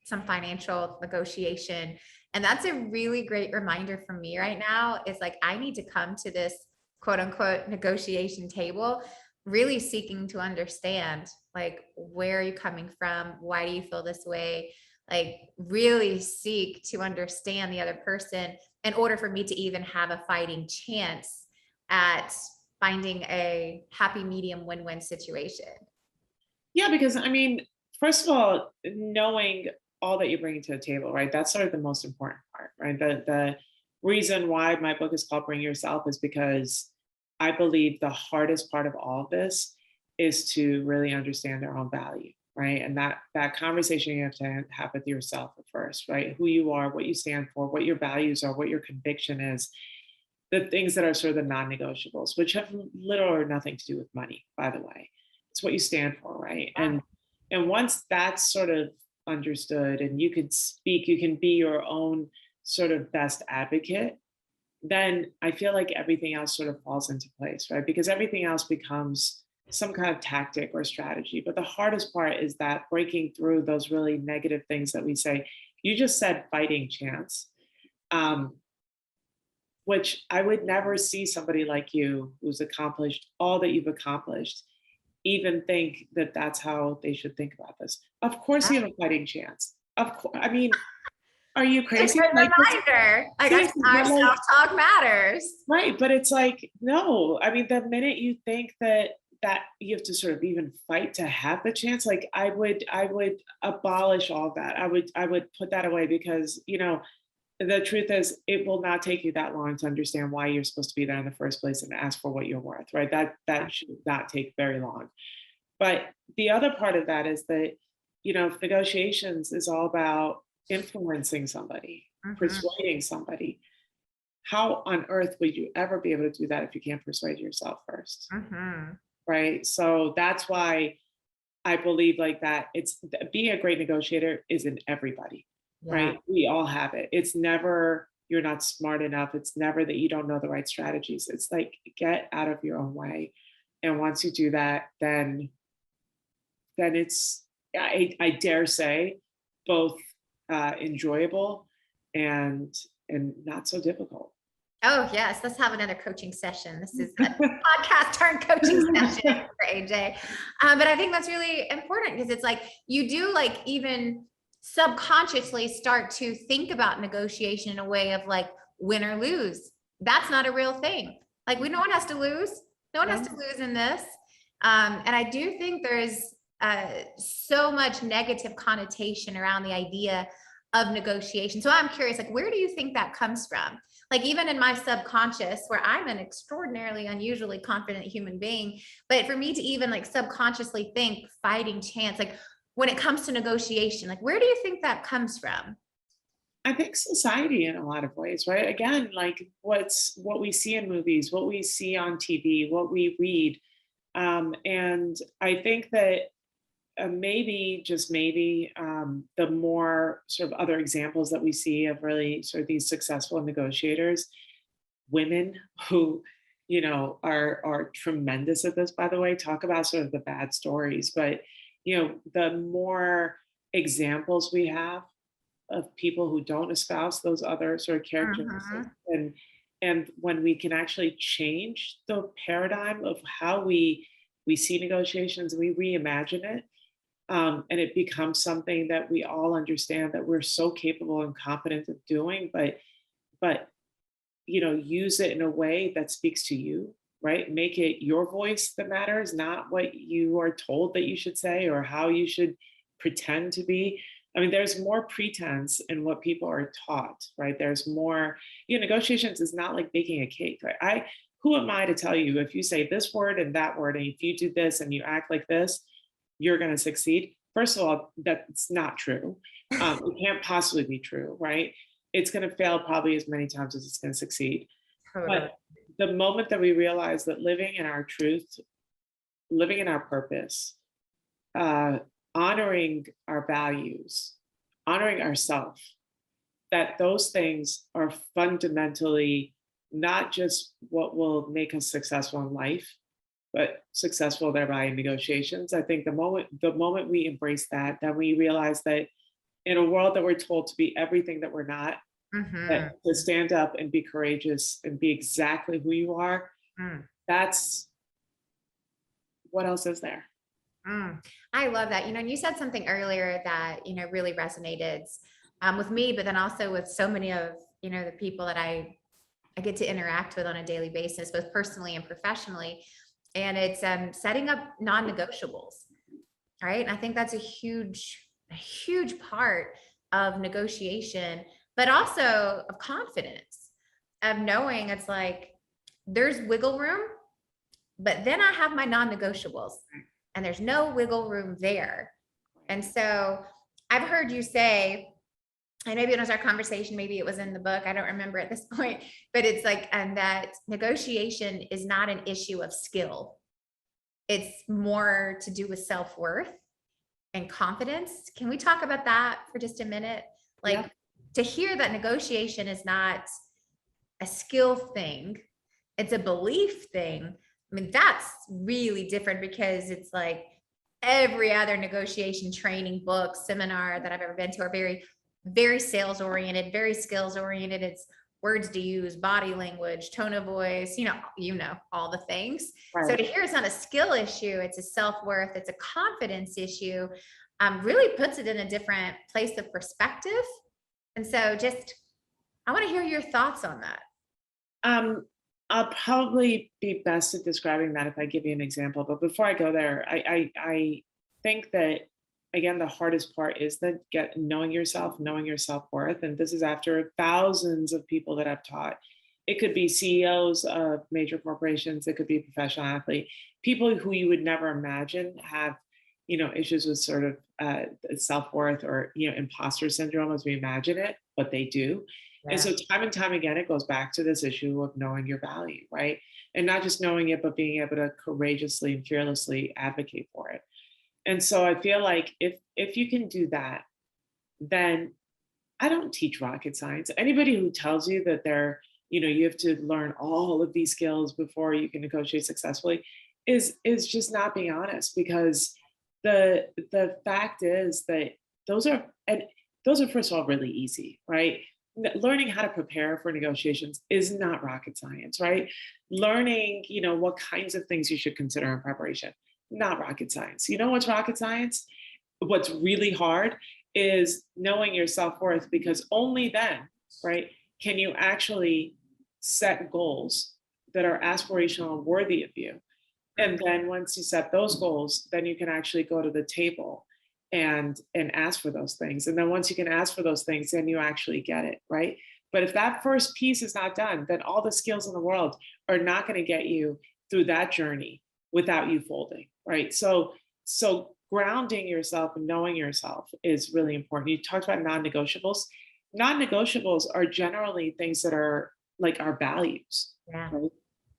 some financial negotiation. And that's a really great reminder for me right now, is like, I need to come to this quote unquote negotiation table really seeking to understand, like, where are you coming from? Why do you feel this way? Like, really seek to understand the other person in order for me to even have a fighting chance at finding a happy medium win-win situation. Yeah, because I mean, first of all, knowing all that you're bringing to the table, right? That's sort of the most important part, right? The reason why my book is called Bring Yourself is because I believe the hardest part of all of this is to really understand our own value, right? And that conversation you have to have with yourself at first, right? Who you are, what you stand for, what your values are, what your conviction is, the things that are sort of the non-negotiables, which have little or nothing to do with money, by the way. It's what you stand for, right? And once that's sort of understood and you can speak, you can be your own sort of best advocate, then I feel like everything else sort of falls into place, right? Because everything else becomes some kind of tactic or strategy. But the hardest part is that breaking through those really negative things that we say. You just said fighting chance, which I would never see somebody like you who's accomplished all that you've accomplished even think that that's how they should think about this. Of course you have a fighting chance. Of course. I mean, are you crazy? It's a good reminder. Like, our self-talk matters. Right. But it's like, no, I mean, the minute you think that you have to sort of even fight to have the chance, like I would abolish all that. I would put that away, because, the truth is, it will not take you that long to understand why you're supposed to be there in the first place and ask for what you're worth, right? That should not take very long. But the other part of that is that, negotiations is all about influencing somebody, persuading somebody. How on earth would you ever be able to do that if you can't persuade yourself first? Right? So that's why I believe like that. It's being a great negotiator is in everybody. Yeah. Right? We all have it. It's never you're not smart enough. It's never that you don't know the right strategies. It's like, get out of your own way. And once you do that, then it's, I dare say, both enjoyable and not so difficult. Oh yes, let's have another coaching session. This is a podcast turned coaching session for AJ. But I think that's really important, because it's like, you do like even subconsciously start to think about negotiation in a way of like, win or lose. That's not a real thing. Like, no one has to lose. No one has to lose in this. And I do think there's so much negative connotation around the idea of negotiation. So I'm curious, like, where do you think that comes from? Like, even in my subconscious, where I'm an extraordinarily unusually confident human being, but for me to even like subconsciously think fighting chance, like when it comes to negotiation, like, where do you think that comes from? I think society in a lot of ways, right? Again, like what we see in movies, what we see on TV, what we read. And I think that maybe, just maybe, the more sort of other examples that we see of really sort of these successful negotiators, women who, are tremendous at this, by the way, talk about sort of the bad stories, but, the more examples we have of people who don't espouse those other sort of characteristics, and when we can actually change the paradigm of how we see negotiations, and we reimagine it, and it becomes something that we all understand that we're so capable and competent of doing, but use it in a way that speaks to you, right? Make it your voice that matters, not what you are told that you should say or how you should pretend to be. I mean, there's more pretense in what people are taught, right? There's more, negotiations is not like baking a cake, right? who am I to tell you if you say this word and that word, and if you do this and you act like this, you're going to succeed? First of all, that's not true. It can't possibly be true, right? It's going to fail probably as many times as it's going to succeed. Totally. But the moment that we realize that living in our truth, living in our purpose, honoring our values, honoring ourselves, that those things are fundamentally not just what will make us successful in life, but successful thereby in negotiations. I think the moment we embrace that, then we realize that in a world that we're told to be everything that we're not, that to stand up and be courageous and be exactly who you are, that's what else is there? I love that. And you said something earlier that, really resonated with me, but then also with so many of, the people that I get to interact with on a daily basis, both personally and professionally. And it's setting up non-negotiables, right? And I think that's a huge part of negotiation, but also of confidence, of knowing it's like, there's wiggle room, but then I have my non-negotiables and there's no wiggle room there. And so I've heard you say, and maybe it was our conversation, maybe it was in the book, I don't remember at this point, but it's like, and that negotiation is not an issue of skill. It's more to do with self-worth and confidence. Can we talk about that for just a minute? Like, to hear that negotiation is not a skill thing, it's a belief thing. I mean, that's really different, because it's like every other negotiation training, book, seminar that I've ever been to are very, very sales oriented, very skills oriented. It's words to use, body language, tone of voice, all the things. Right. So to hear it's not a skill issue, it's a self-worth, it's a confidence issue, really puts it in a different place of perspective. And so I want to hear your thoughts on that. I'll probably be best at describing that if I give you an example. But before I go there, I think that, again, the hardest part is knowing yourself, knowing your self-worth. And this is after thousands of people that I've taught. It could be CEOs of major corporations. It could be a professional athlete, people who you would never imagine have, issues with sort of self-worth or, imposter syndrome as we imagine it, but they do. Yeah. And so time and time again, it goes back to this issue of knowing your value, right? And not just knowing it, but being able to courageously and fearlessly advocate for it. And so I feel like if you can do that, then I don't teach rocket science. Anybody who tells you that you have to learn all of these skills before you can negotiate successfully is just not being honest, because the fact is that those are first of all really easy, right? Learning how to prepare for negotiations is not rocket science, right? Learning, what kinds of things you should consider in preparation, not rocket science. You know what's rocket science? What's really hard is knowing your self-worth, because only then, right, can you actually set goals that are aspirational and worthy of you. And then once you set those goals, then you can actually go to the table and ask for those things. And then once you can ask for those things, then you actually get it, right? But if that first piece is not done, then all the skills in the world are not going to get you through that journey without you folding, right? So grounding yourself and knowing yourself is really important. You talked about non-negotiables. Non-negotiables are generally things that are like our values, right?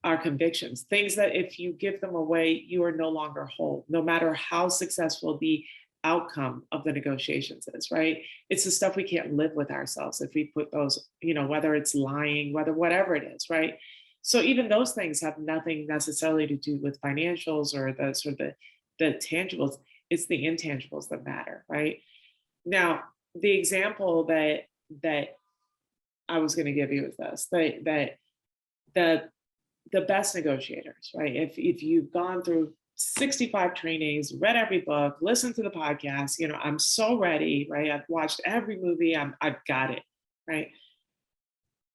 Our convictions, things that if you give them away, you are no longer whole, no matter how successful the outcome of the negotiations is, right? It's the stuff we can't live with ourselves if we put those, whether it's lying, whatever it is, right? So even those things have nothing necessarily to do with financials or the sort of the tangibles. It's the intangibles that matter, right? Now, the example that I was going to give you is this: that the best negotiators, right? If you've gone through 65 trainings, read every book, listened to the podcast, I'm so ready, right? I've watched every movie, I've got it, right?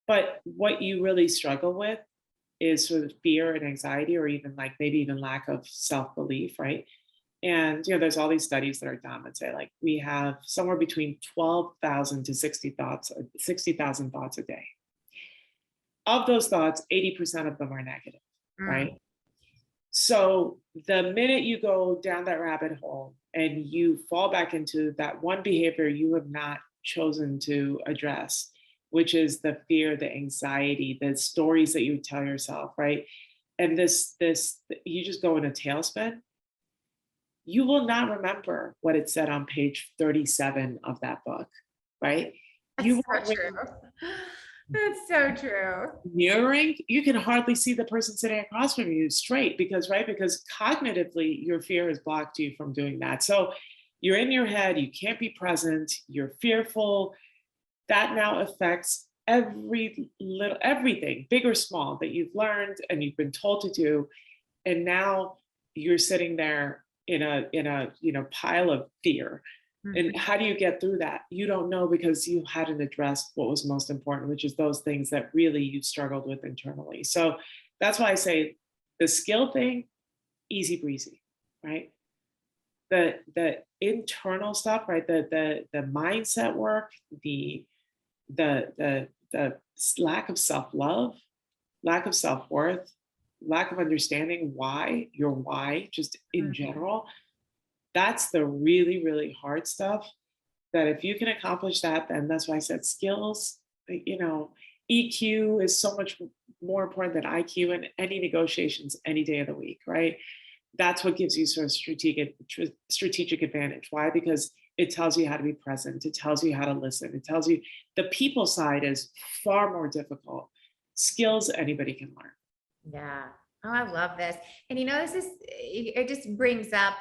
But what you really struggle with is sort of fear and anxiety, or even like maybe even lack of self-belief, right? And there's all these studies that are done that say like we have somewhere between 12,000 to 60,000 thoughts a day. of those thoughts, 80% of them are negative, Mm. right? So the minute you go down that rabbit hole and you fall back into that one behavior you have not chosen to address, which is the fear, the anxiety, the stories that you tell yourself, right? And this, you just go in a tailspin, you will not remember what it said on page 37 of that book, right? That's You so won't true. That's so true. mirroring, you can hardly see the person sitting across from you straight because, right? Because cognitively, your fear has blocked you from doing that. So you're in your head, you can't be present, you're fearful. That now affects everything, big or small, that you've learned and you've been told to do. And now you're sitting there in a pile of fear. And how do you get through that? You don't know because you hadn't addressed what was most important, which is those things that really you struggled with internally. So that's why I say the skill thing, easy breezy, right? The internal stuff, right? The mindset work, the lack of self-love, lack of self-worth, lack of understanding your why, just in general. That's the really, really hard stuff that if you can accomplish that, then that's why I said skills, EQ is so much more important than IQ in any negotiations any day of the week, right? That's what gives you sort of strategic advantage. Why? Because it tells you how to be present. It tells you how to listen. It tells you the people side is far more difficult. Skills anybody can learn. Yeah. Oh, I love this. And it just brings up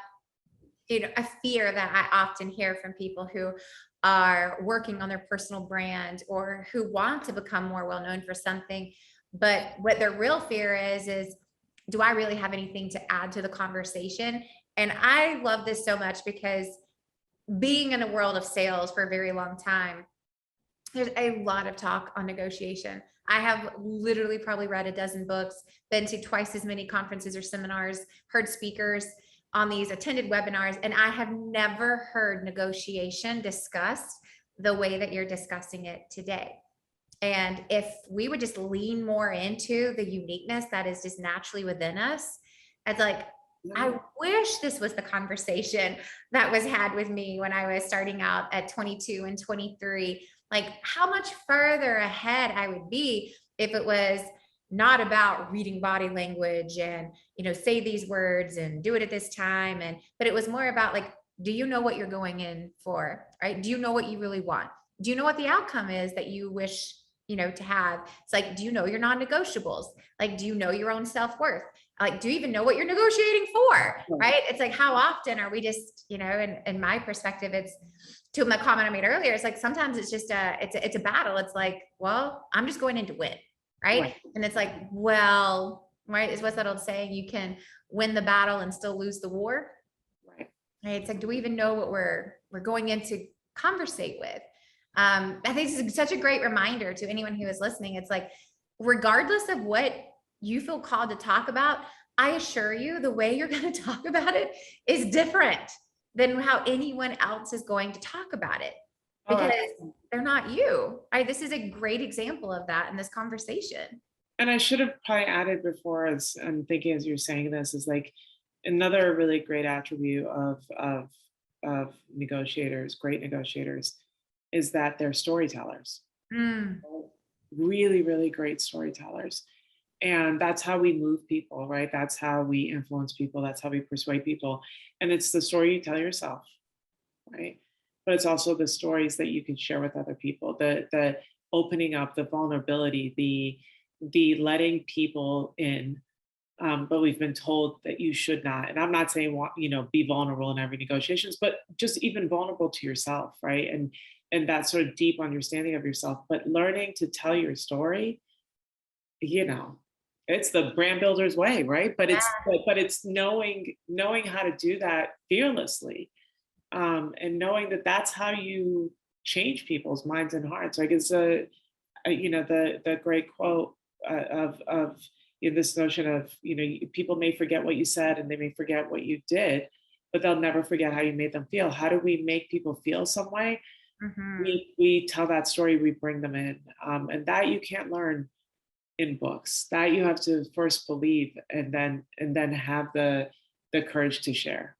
a fear that I often hear from people who are working on their personal brand or who want to become more well-known for something. But what their real fear is, do I really have anything to add to the conversation? And I love this so much because being in a world of sales for a very long time, there's a lot of talk on negotiation. I have literally probably read a dozen books, been to twice as many conferences or seminars, heard speakers on these, attended webinars, and I have never heard negotiation discussed the way that you're discussing it today. And if we would just lean more into the uniqueness that is just naturally within us, it's like, I wish this was the conversation that was had with me when I was starting out at 22 and 23, like how much further ahead I would be if it was not about reading body language and, say these words and do it at this time. But it was more about like, do you know what you're going in for, right? Do you know what you really want? Do you know what the outcome is that you wish, to have? It's like, do you know your non-negotiables? Like, do you know your own self-worth? Like, do you even know what you're negotiating for? Right. It's like, how often are we just, in my perspective, it's to my comment I made earlier. It's like, sometimes it's just it's a battle. It's like, well, I'm just going in to win. Right. And it's like, well, right. Is what's that old saying? You can win the battle and still lose the war. Right. It's like, do we even know what we're going in to conversate with? I think this is such a great reminder to anyone who is listening. It's like, regardless of what you feel called to talk about, I assure you the way you're going to talk about it is different than how anyone else is going to talk about it, because they're not you. This is a great example of that in this conversation. And I should have probably added before, as I'm thinking as you're saying this, is like another really great attribute of negotiators, great negotiators, is that they're storytellers. Really, really great storytellers. And that's how we move people, right? That's how we influence people. That's how we persuade people. And it's the story you tell yourself, right? But it's also the stories that you can share with other people, the opening up, the vulnerability, the letting people in. But we've been told that you should not. And I'm not saying, be vulnerable in every negotiations, but just even vulnerable to yourself, right? And that sort of deep understanding of yourself, but learning to tell your story, it's the brand builder's way, right? But it's knowing how to do that fearlessly, and knowing that that's how you change people's minds and hearts. Like it's the great quote of this notion of people may forget what you said and they may forget what you did, but they'll never forget how you made them feel. How do we make people feel some way? We tell that story, we bring them in, and that you can't learn in books. That you have to first believe, and then have the courage to share.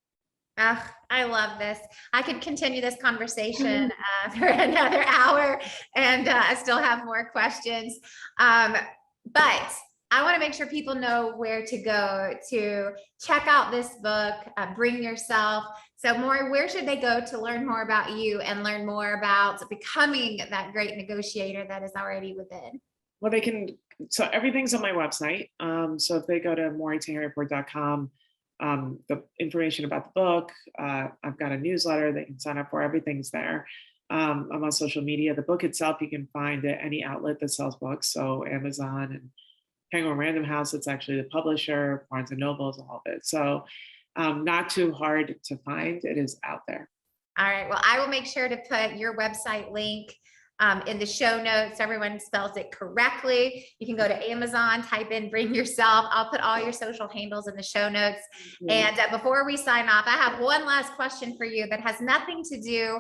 Oh, I love this. I could continue this conversation for another hour, and I still have more questions. But I want to make sure people know where to go to check out this book, Bring Yourself. So Mori, where should they go to learn more about you and learn more about becoming that great negotiator that is already within? Well, so everything's on my website. So if they go to moritaheripour.com, the information about the book, I've got a newsletter they can sign up for, everything's there. I'm on social media. The book itself, you can find at any outlet that sells books. So Amazon and Penguin Random House, it's actually the publisher, Barnes and Nobles, all of it. So not too hard to find. It is out there. All right. Well, I will make sure to put your website link in the show notes. Everyone spells it correctly. You can go to Amazon, type in Bring Yourself. I'll put all your social handles in the show notes. And before we sign off, I have one last question for you that has nothing to do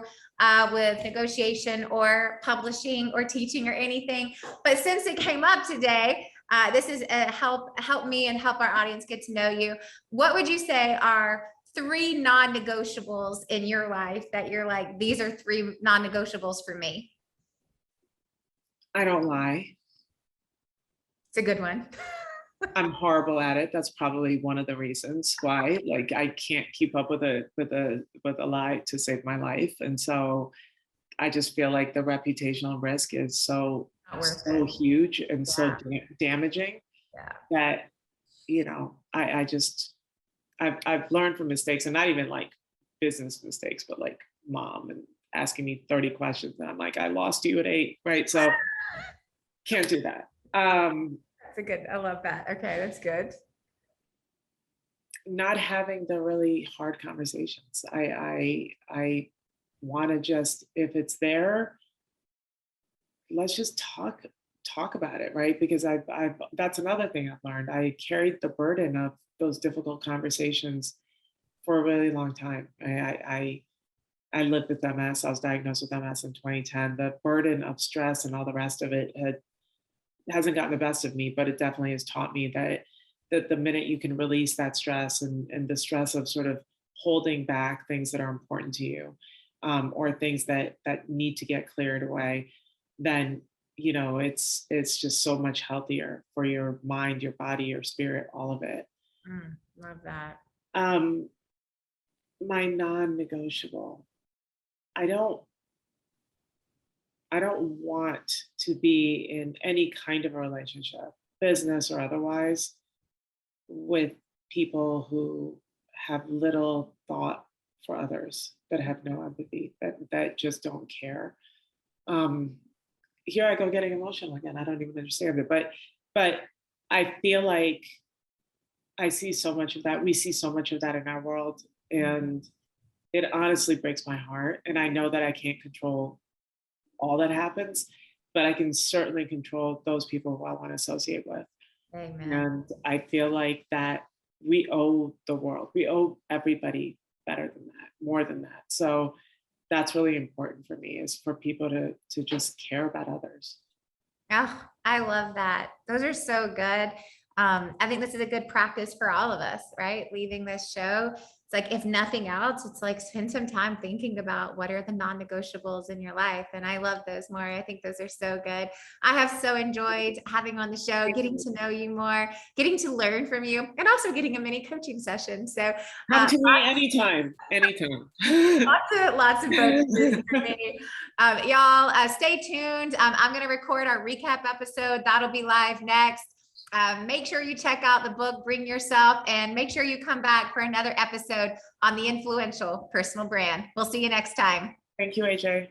with negotiation or publishing or teaching or anything. But since it came up today, this is help me and help our audience get to know you. What would you say are 3 non-negotiables in your life that you're like, these are 3 non-negotiables for me? I don't lie. It's a good one. I'm horrible at it. That's probably one of the reasons why. Like, I can't keep up with a lie to save my life, and so I just feel like the reputational risk is so huge and so damaging that, you know, I've learned from mistakes, and not even like business mistakes, but like mom and asking me 30 questions, and I'm like, I lost you at 8, right? So can't do that. That's a good, I love that. Okay, that's good. Not having the really hard conversations. I want to just, if it's there, let's just talk about it, right? Because that's another thing I've learned. I carried the burden of those difficult conversations for a really long time. I lived with MS. I was diagnosed with MS in 2010. The burden of stress and all the rest of it hasn't gotten the best of me, but it definitely has taught me that the minute you can release that stress and the stress of sort of holding back things that are important to you, or things that need to get cleared away, then, you know, it's just so much healthier for your mind, your body, your spirit, all of it. Love that. My non-negotiable. I don't want to be in any kind of a relationship, business or otherwise, with people who have little thought for others, that have no empathy, that just don't care. Here I go getting emotional again. I don't even understand it, but I feel like I see so much of that. We see so much of that in our world, and it honestly breaks my heart. And I know that I can't control all that happens, but I can certainly control those people who I want to associate with. Amen. And I feel like that we owe the world, we owe everybody better than that, more than that. So that's really important for me, is for people to just care about others. Oh, I love that. Those are so good. I think this is a good practice for all of us, right? Leaving this show, it's like, if nothing else, it's like, spend some time thinking about what are the non-negotiables in your life. And I love those, Mori. I think those are so good. I have so enjoyed having on the show, getting to know you more, getting to learn from you, and also getting a mini coaching session. So come to me anytime. lots of bonuses for me. Y'all stay tuned. I'm going to record our recap episode. That'll be live next. Make sure you check out the book, Bring Yourself, and make sure you come back for another episode on the influential personal brand. We'll see you next time. Thank you, AJ.